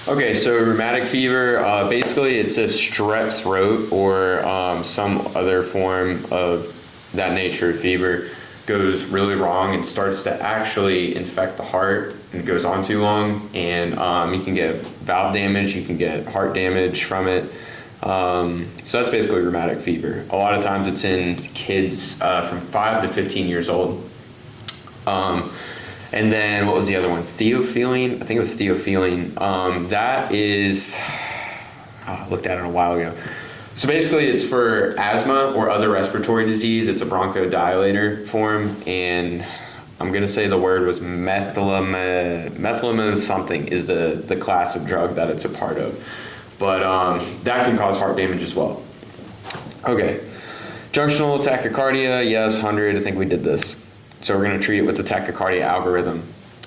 Okay, so rheumatic fever, basically it's a strep throat or some other form of that nature of fever goes really wrong and starts to actually infect the heart and goes on too long, and you can get valve damage, you can get heart damage from it. So that's basically rheumatic fever. A lot of times it's in kids from 5 to 15 years old. And then what was the other one? Theophylline? I think it was theophylline. That is, I looked at it a while ago. So basically it's for asthma or other respiratory disease. It's a bronchodilator form, and I'm gonna say the word was methylamine something is the class of drug that it's a part of. But that can cause heart damage as well. Okay, junctional tachycardia, yes, 100, I think we did this. So we're going to treat it with the tachycardia algorithm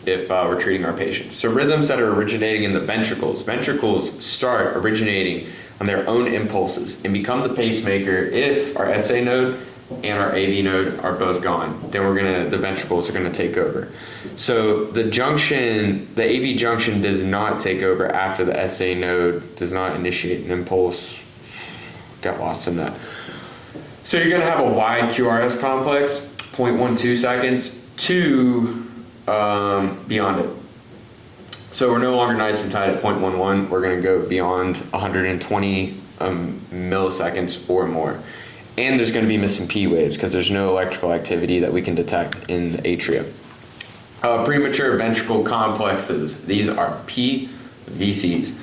if we're treating our patients. So rhythms that are originating in the ventricles. Ventricles start originating on their own impulses and become the pacemaker if our SA node and our AV node are both gone. Then the ventricles are going to take over. So the AV junction does not take over after the SA node does not initiate an impulse. Got lost in that. So you're going to have a wide QRS complex, 0.12 seconds, to beyond it. So we're no longer nice and tight at 0.11. We're going to go beyond 120 milliseconds or more. And there's going to be missing P waves because there's no electrical activity that we can detect in the atria. Premature ventricle complexes. These are PVCs.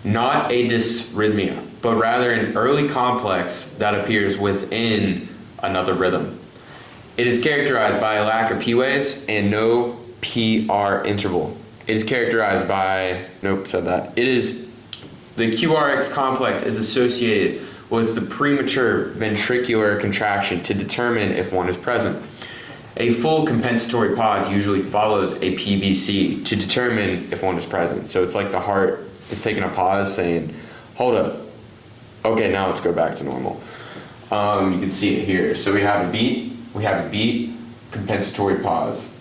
Not a dysrhythmia, but rather an early complex that appears within another rhythm. It is characterized by a lack of P waves and no PR interval. It is characterized by, the QRX complex is associated with the premature ventricular contraction to determine if one is present. A full compensatory pause usually follows a PVC to determine if one is present. So it's like the heart is taking a pause saying, hold up, okay, now let's go back to normal. You can see it here. So we have a beat, compensatory pause.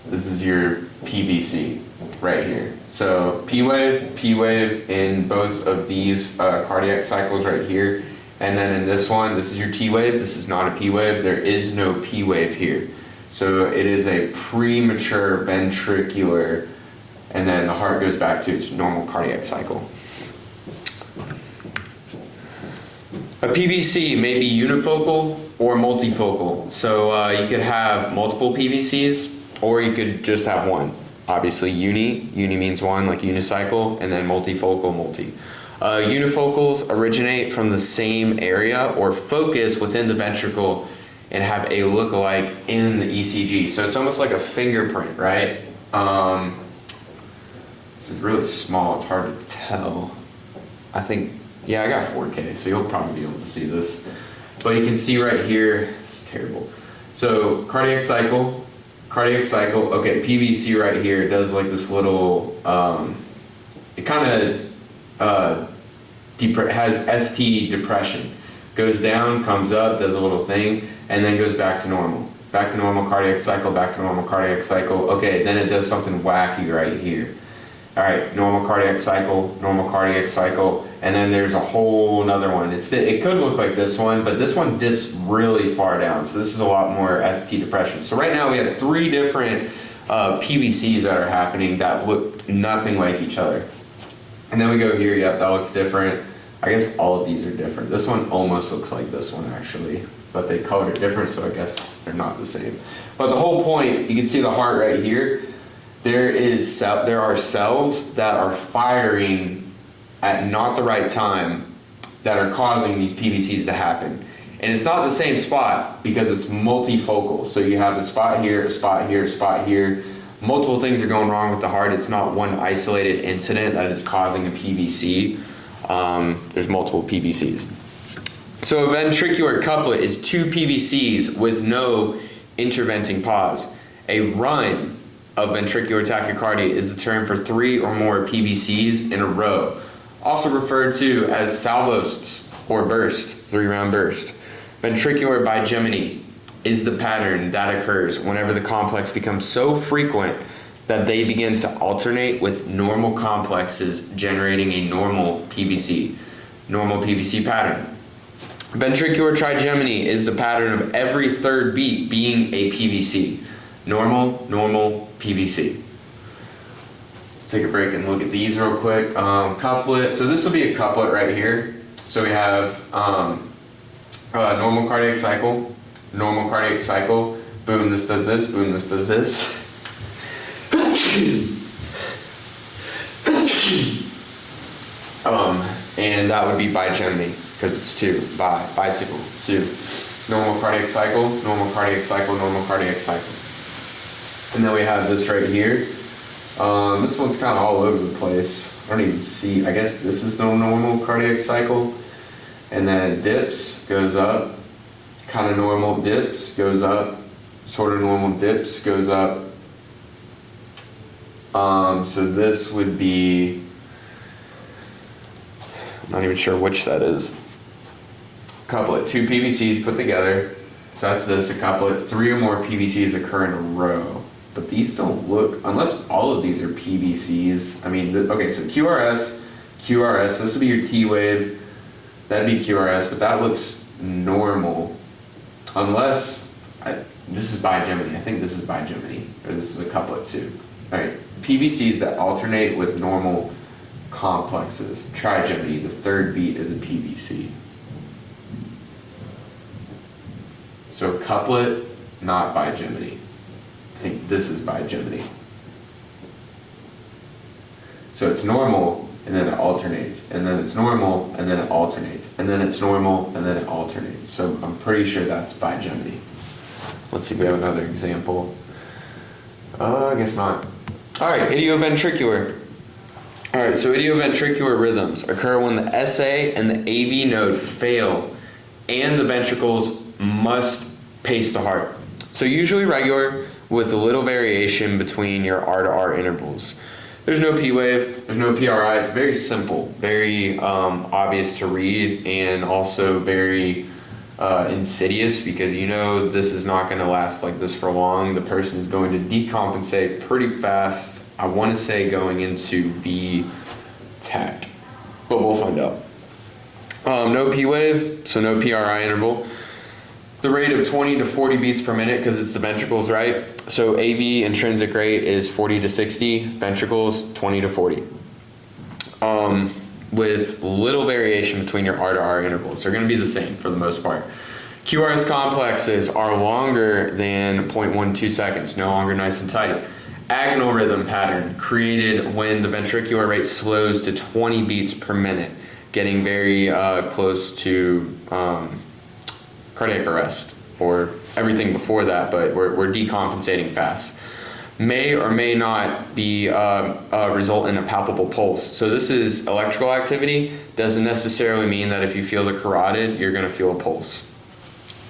This is your PVC right here. So P wave in both of these cardiac cycles right here. And then in this one, this is your T wave. This is not a P wave. There is no P wave here. So it is a premature ventricular, and then the heart goes back to its normal cardiac cycle. A PVC may be unifocal or multifocal. So you could have multiple PVCs, or you could just have one. Obviously uni means one, like unicycle, and then multifocal, multi. Unifocals originate from the same area or focus within the ventricle and have a lookalike in the ECG. So it's almost like a fingerprint, right? This is really small, it's hard to tell. I think, yeah, I got 4K, so you'll probably be able to see this. But you can see right here, it's terrible. So cardiac cycle, okay, PVC right here does like this little, it kind of has ST depression. Goes down, comes up, does a little thing, and then goes back to normal. Back to normal cardiac cycle, back to normal cardiac cycle. Okay, then it does something wacky right here. All right, normal cardiac cycle, and then there's a whole another one. It could look like this one, but this one dips really far down. So this is a lot more ST depression. So right now we have 3 different PVCs that are happening that look nothing like each other. And then we go here, yep, that looks different. I guess all of these are different. This one almost looks like this one actually, but they colored it different, so I guess they're not the same. But the whole point, you can see the heart right here. There are cells that are firing at not the right time that are causing these PVCs to happen. And it's not the same spot because it's multifocal. So you have a spot here, a spot here, a spot here. Multiple things are going wrong with the heart. It's not one isolated incident that is causing a PVC. There's multiple PVCs. So a ventricular couplet is 2 PVCs with no interventing pause. A run of ventricular tachycardia is the term for 3 or more PVCs in a row, also referred to as salvosts or burst, 3-round burst. Ventricular bigeminy is the pattern that occurs whenever the complex becomes so frequent that they begin to alternate with normal complexes, generating a normal PVC pattern. Ventricular trigeminy is the pattern of every third beat being a PVC. Normal, normal, PVC. Take a break and look at these real quick. Couplet. So this will be a couplet right here. So we have normal cardiac cycle, boom, this does this, boom, this does this. And that would be bigeminy, because it's two, bicycle, two. Normal cardiac cycle, normal cardiac cycle, normal cardiac cycle. And then we have this right here. This one's kind of all over the place. I don't even see, I guess this is no normal cardiac cycle. And then it dips, goes up, kind of normal, dips, goes up, sort of normal, dips, goes up. So this would be, I'm not even sure which that is. Couplet, two PVCs put together. So that's this, a couplet. 3 or more PVCs occur in a row. But these don't look, unless all of these are PVCs. I mean, okay, so QRS, this would be your T wave. That'd be QRS, but that looks normal. Unless, this is bigeminy. I think this is bigeminy, or this is a couplet too. All right, PVCs that alternate with normal complexes. Trigeminy, the third beat is a PVC. So couplet, not bigeminy. I think this is bigeminy. So it's normal, and then it alternates, and then it's normal, and then it alternates, and then it's normal, and then it alternates. So I'm pretty sure that's bigeminy. Let's see if we have another example. I guess not. All right, idioventricular. All right, so idioventricular rhythms occur when the SA and the AV node fail, and the ventricles must pace the heart. So usually regular, with a little variation between your R to R intervals. There's no P wave, there's no PRI. It's very simple, very obvious to read, and also very insidious, because you know this is not going to last like this for long. The person is going to decompensate pretty fast. I want to say going into V tach, but we'll find out. No P wave, so no PRI interval. The rate of 20 to 40 beats per minute, because it's the ventricles, right? So AV intrinsic rate is 40 to 60, ventricles 20 to 40. With little variation between your R to R intervals. They're going to be the same for the most part. QRS complexes are longer than 0.12 seconds, no longer nice and tight. Agonal rhythm pattern created when the ventricular rate slows to 20 beats per minute, getting very close to cardiac arrest, or everything before that, but we're decompensating fast. May or may not be result in a palpable pulse. So this is electrical activity. Doesn't necessarily mean that if you feel the carotid, you're going to feel a pulse.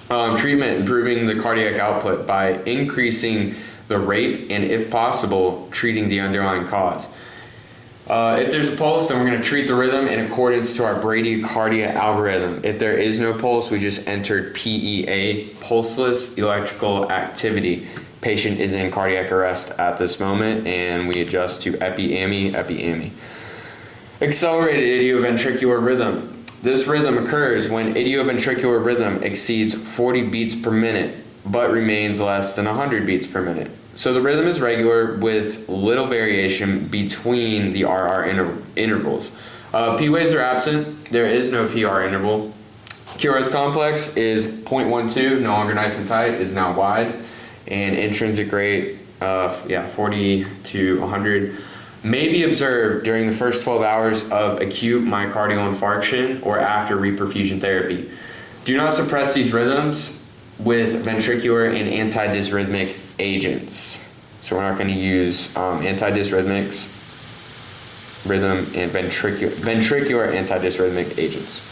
Treatment, improving the cardiac output by increasing the rate and, if possible, treating the underlying cause. If there's a pulse, then we're going to treat the rhythm in accordance to our bradycardia algorithm. If there is no pulse, we just entered PEA, pulseless electrical activity. Patient is in cardiac arrest at this moment, and we adjust to epi-AMI. Accelerated idioventricular rhythm. This rhythm occurs when idioventricular rhythm exceeds 40 beats per minute, but remains less than 100 beats per minute. So the rhythm is regular with little variation between the RR intervals. P waves are absent. There is no PR interval. QRS complex is 0.12, no longer nice and tight, is now wide. And intrinsic rate of 40 to 100 may be observed during the first 12 hours of acute myocardial infarction or after reperfusion therapy. Do not suppress these rhythms with ventricular and antidysrhythmic agents. So we're not going to use antidysrhythmics, rhythm, and ventricular antidysrhythmic agents.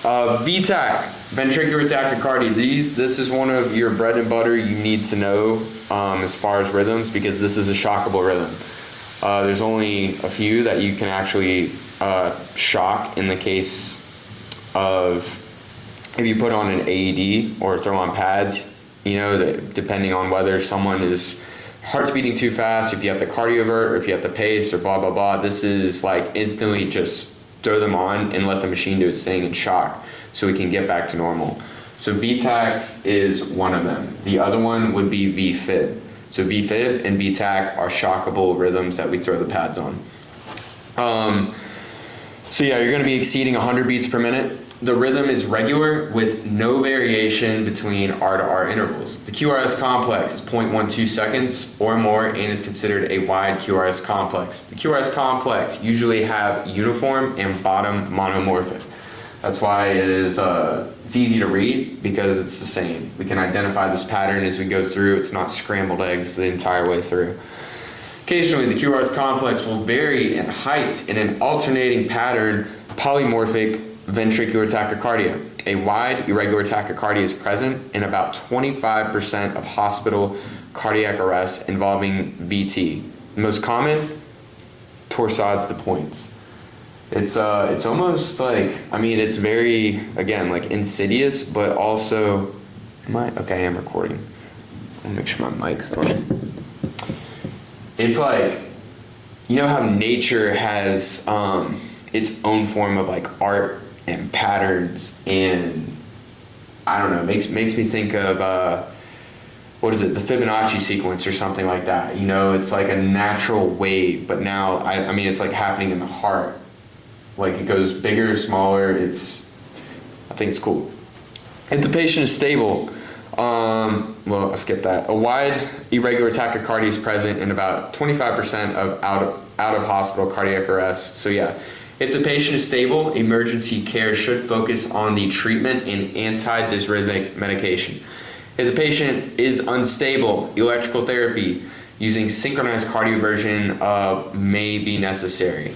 VTAC, ventricular tachycardia. This is one of your bread and butter you need to know as far as rhythms, because this is a shockable rhythm. There's only a few that you can actually shock in the case of if you put on an AED or throw on pads, you know, that depending on whether someone is heart's beating too fast, if you have to cardiovert, or if you have to pace, or blah, blah, blah, this is like instantly just throw them on and let the machine do its thing and shock so we can get back to normal. So VTAC is one of them. The other one would be VFib. So VFib and VTAC are shockable rhythms that we throw the pads on. So yeah, you're gonna be exceeding 100 beats per minute. The rhythm is regular with no variation between R to R intervals. The QRS complex is 0.12 seconds or more and is considered a wide QRS complex. The QRS complex usually have uniform and bottom monomorphic. That's why it is it's easy to read because it's the same. We can identify this pattern as we go through. It's not scrambled eggs the entire way through. Occasionally, the QRS complex will vary in height in an alternating pattern, polymorphic ventricular tachycardia. A wide irregular tachycardia is present in about 25% of hospital cardiac arrests involving VT. The most common, torsades de pointes. It's almost like, I mean, it's very, again, like insidious, but also, okay, I am recording. I'll make sure my mic's on. It's like, you know how nature has its own form of like art and patterns, and I don't know, makes me think of what is it, the Fibonacci sequence or something like that. You know, it's like a natural wave, but now I mean it's like happening in the heart. Like it goes bigger, smaller. I think it's cool. If the patient is stable, well, I'll skip that. A wide irregular tachycardia is present in about 25% of out of hospital cardiac arrests. So yeah, if the patient is stable, emergency care should focus on the treatment and anti-dysrhythmic medication. If the patient is unstable, electrical therapy using synchronized cardioversion may be necessary.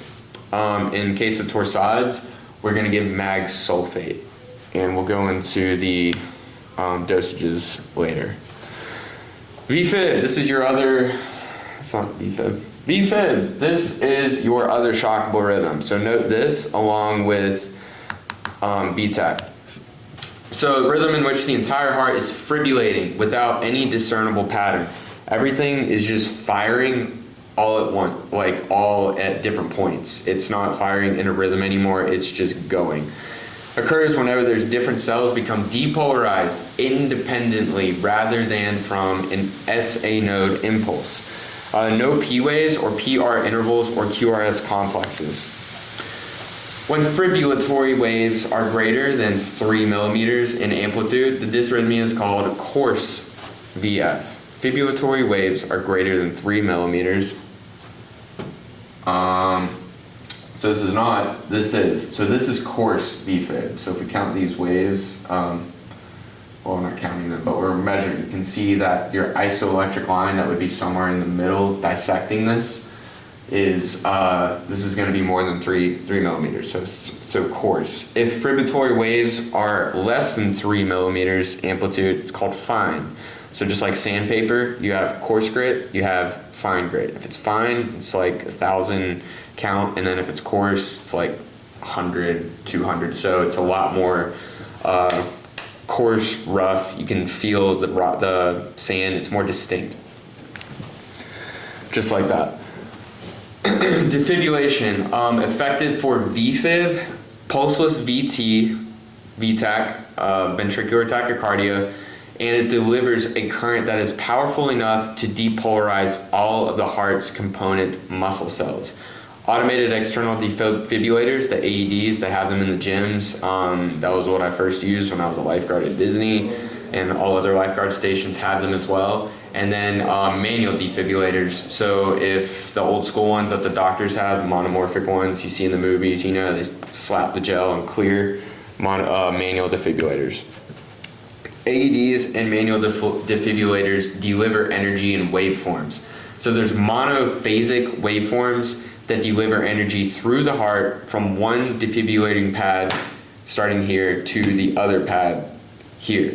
In case of torsades, we're going to give mag sulfate, and we'll go into the dosages later. VFib, this is your other, it's not VFib. VFib, this is your other shockable rhythm. So note this along with VTAC. So rhythm in which the entire heart is fibrillating without any discernible pattern. Everything is just firing all at once, like all at different points. It's not firing in a rhythm anymore, it's just going. Occurs whenever there's different cells become depolarized independently rather than from an SA node impulse. No P waves or PR intervals or QRS complexes. When fibrillatory waves are greater than 3 millimeters in amplitude, the dysrhythmia is called coarse VF. Fibrillatory waves are greater than 3 millimeters. So this is not, this is. So this is coarse VFib. So if we count these waves, well, we're not counting them, but we're measuring. You can see that your isoelectric line that would be somewhere in the middle dissecting this is, this is going to be more than 3 millimeters, so coarse. If fibrillatory waves are less than 3 millimeters amplitude, it's called fine. So just like sandpaper, you have coarse grit, you have fine grit. If it's fine, it's like 1,000 count, and then if it's coarse, it's like 100, 200. So it's a lot more coarse, rough. You can feel the sand, it's more distinct. Just like that. Defibrillation, effective for VFib, pulseless VT, VTAC, ventricular tachycardia, and it delivers a current that is powerful enough to depolarize all of the heart's component muscle cells. Automated external defibrillators, the AEDs, they have them in the gyms. That was what I first used when I was a lifeguard at Disney, and all other lifeguard stations have them as well. And then manual defibrillators. So if the old school ones that the doctors have, the monomorphic ones you see in the movies, you know, they slap the gel and clear manual defibrillators. AEDs and manual defibrillators deliver energy in waveforms. So there's monophasic waveforms that deliver energy through the heart from one defibrillating pad, starting here, to the other pad here,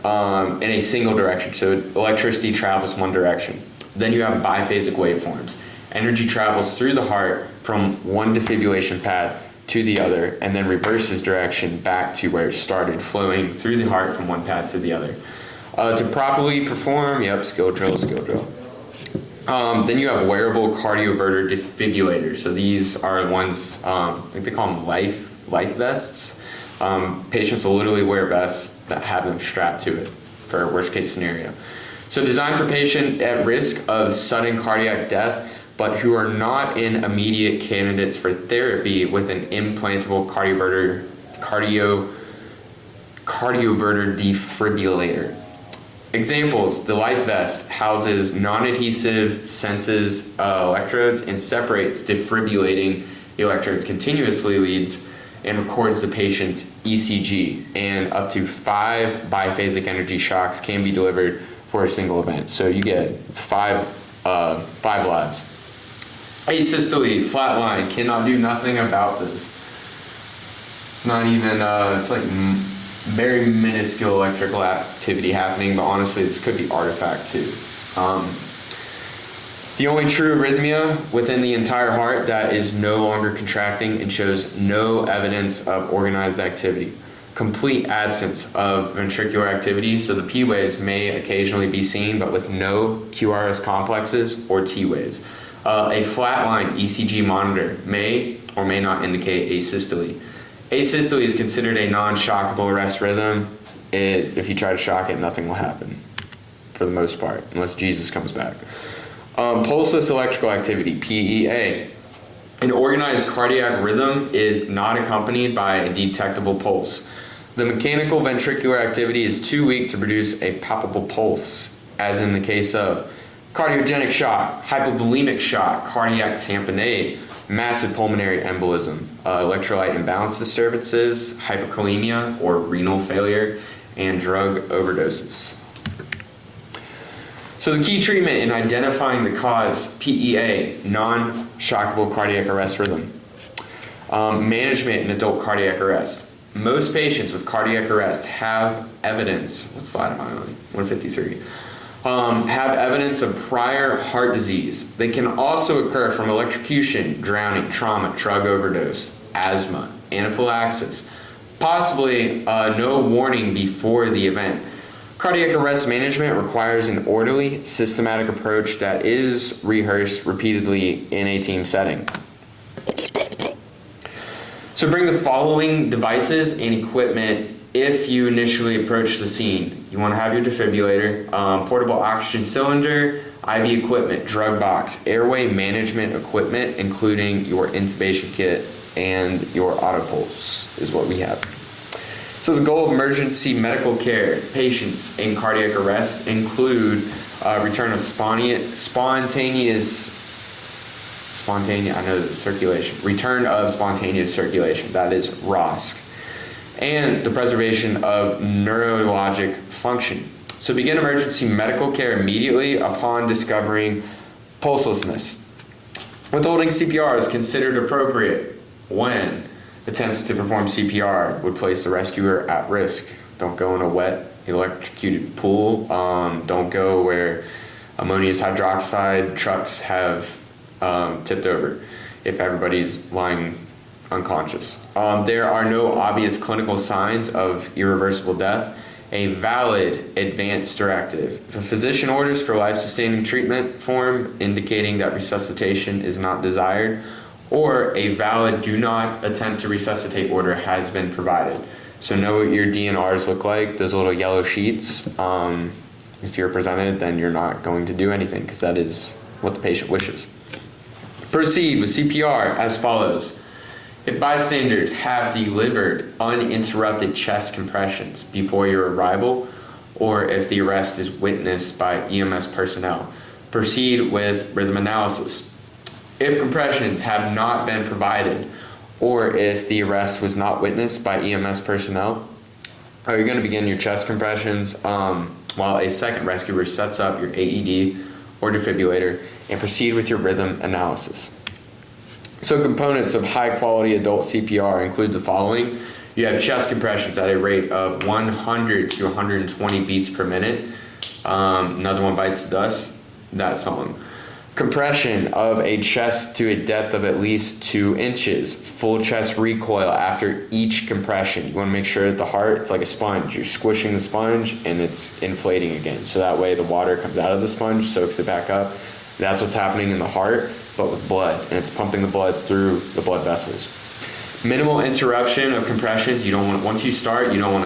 in a single direction. So electricity travels one direction. Then you have biphasic waveforms. Energy travels through the heart from one defibrillation pad to the other, and then reverses direction back to where it started, flowing through the heart from one pad to the other. To properly perform, skill drill. Then you have wearable cardioverter defibrillators. So these are ones, I think they call them life vests. Patients will literally wear vests that have them strapped to it for a worst case scenario. So designed for patient at risk of sudden cardiac death, but who are not in immediate candidates for therapy with an implantable cardioverter defibrillator. Examples: the life vest houses non-adhesive senses electrodes and separates defibrillating electrodes continuously, leads and records the patient's ECG, and up to 5 biphasic energy shocks can be delivered for a single event. So you get five lives. Asystole, flatline, cannot do nothing about this. It's not even, it's like very minuscule electrical activity happening, but honestly, this could be artifact too. The only true arrhythmia within the entire heart that is no longer contracting and shows no evidence of organized activity. Complete absence of ventricular activity, so the P waves may occasionally be seen, but with no QRS complexes or T waves. A flatline ECG monitor may or may not indicate asystole. Asystole is considered a non-shockable arrest rhythm. If you try to shock it, nothing will happen, for the most part, unless Jesus comes back. Pulseless electrical activity, PEA. An organized cardiac rhythm is not accompanied by a detectable pulse. The mechanical ventricular activity is too weak to produce a palpable pulse, as in the case of cardiogenic shock, hypovolemic shock, cardiac tamponade, massive pulmonary embolism, electrolyte imbalance disturbances, hypokalemia or renal failure, and drug overdoses. So the key treatment in identifying the cause, PEA, non-shockable cardiac arrest rhythm. Management in adult cardiac arrest. Most patients with cardiac arrest have evidence, what slide am I on? 153. Have evidence of prior heart disease. They can also occur from electrocution, drowning, trauma, drug overdose, asthma, anaphylaxis, possibly no warning before the event. Cardiac arrest management requires an orderly, systematic approach that is rehearsed repeatedly in a team setting. So bring the following devices and equipment if you initially approach the scene. You want to have your defibrillator, portable oxygen cylinder, IV equipment, drug box, airway management equipment, including your intubation kit and your autopulse is what we have. So the goal of emergency medical care patients in cardiac arrest include return of return of spontaneous circulation, that is ROSC, and the preservation of neurologic function. So begin emergency medical care immediately upon discovering pulselessness. Withholding CPR is considered appropriate when attempts to perform CPR would place the rescuer at risk. Don't go in a wet, electrocuted pool. Don't go where ammonium hydroxide trucks have tipped over if everybody's lying unconscious. There are no obvious clinical signs of irreversible death. A valid advance directive. If a physician orders for life-sustaining treatment form indicating that resuscitation is not desired, or a valid do not attempt to resuscitate order has been provided. So know what your DNRs look like, those little yellow sheets. If you're presented, then you're not going to do anything because that is what the patient wishes. Proceed with CPR as follows. If bystanders have delivered uninterrupted chest compressions before your arrival, or if the arrest is witnessed by EMS personnel, proceed with rhythm analysis. If compressions have not been provided, or if the arrest was not witnessed by EMS personnel, you're going to begin your chest compressions while a second rescuer sets up your AED or defibrillator and proceed with your rhythm analysis. So components of high-quality adult CPR include the following. You have chest compressions at a rate of 100 to 120 beats per minute. Another one bites the dust, that song. Compression of a chest to a depth of at least 2 inches. Full chest recoil after each compression. You want to make sure that the heart, it's like a sponge. You're squishing the sponge and it's inflating again. So that way the water comes out of the sponge, soaks it back up, That's what's happening in the heart, but with blood, and it's pumping the blood through the blood vessels. Minimal interruption of compressions. You don't want, once you start, you don't want